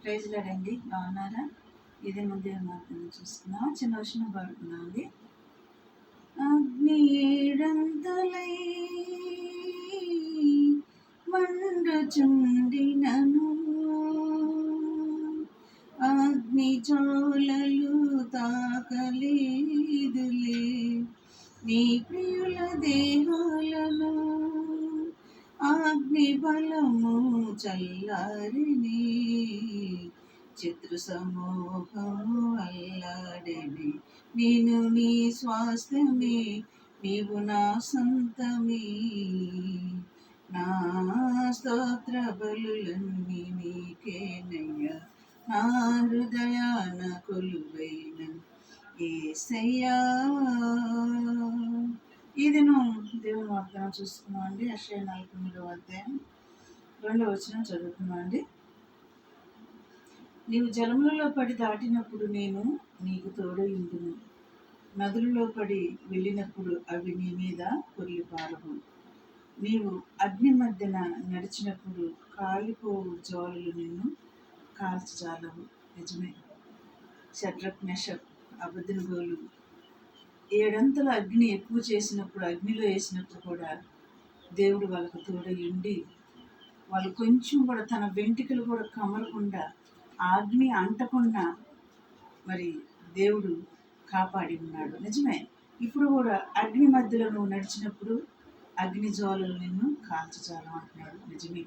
Praise లాడండి. బాగున్నారా? ఇదే ముందే మాత్రం చూసుకున్నాం. చిన్న వర్షం పాడుకున్నాం అండి. అగ్ని ఏడంతలై మండుచుండినను, అగ్ని జ్వాలలు తాకలేదులే నీ ప్రియుల దేహాలను, అగ్ని బలము చల్లారిని, శత్రు సమూహము అల్లాడిని. నేను నీ స్వాస్థ్యమే, నీవు నా సొంతమే, నా స్తోత్ర బలులన్నీ నీకేనయ్యా, నా హృదయాన కొలువైన యేసయ్యా. ఈ దినం దేవుని వాగ్దానం చూస్తున్నాం అండి. యెషయా 49వ అధ్యాయం 2వ వచనం చదువుతున్నాం అండి. నీవు జలములలో పడి దాటినప్పుడు నేను నీకు తోడై ఉండును, నదులలో పడి వెళ్ళినప్పుడు అవి నీ మీద పొర్లిపారవు. నీవు అగ్ని మధ్యన నడిచినప్పుడు కాలిపోవు జ్వాలలు నిన్ను కాల్చజాలవు. నిజమే. షడ్రక్, మెషక్, అబేద్నెగోలు 7 అంతల అగ్ని ఎక్కువ చేసినప్పుడు, అగ్నిలో వేసినప్పుడు కూడా దేవుడు వాళ్ళకు తోడై ఉండి, వాళ్ళు కొంచెం కూడా తన వెంట్రుకలు కూడా కమలకుండా, అగ్ని అంటకుండా మరి దేవుడు కాపాడి ఉన్నాడు. నిజమే. ఇప్పుడు కూడా అగ్ని మధ్యలో నువ్వు నడిచినప్పుడు అగ్ని జ్వాలలు నిన్ను కాల్చజాలం అంటున్నాడు. నిజమే.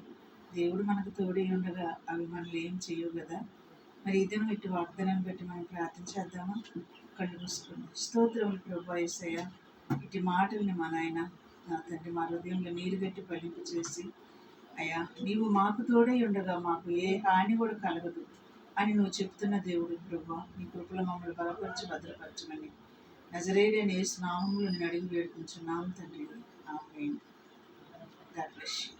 దేవుడు మనకు తోడై ఉండగా అవి మనల్ని ఏం చేయవు కదా. మరి ఇదేమో ఇటు వాగ్దానాన్ని బట్టి మనం ప్రార్థన చేద్దామా? కళ్ళు మూసుకుని. స్తోత్రములు ప్రభువా యేసయ్యా, ఇటు మాటల్ని మా నాయన నా తండ్రి మా హృదయంలో నీరు గట్టి ఫలింపు చేసి, అయ్యా నీవు మాకు తోడై ఉండగా మాకు ఏ హాని కూడా కలగదు అని నువ్వు చెప్తున్న దేవుడు ప్రభువా, నీ కృపలో మమ్మల్ని బలపరిచి భద్రపరచమని నజరేయుడైన యేసు నామములో నేను అడిగి వేడుకుంటున్నాము తండ్రి. ఆమేన్. God bless you.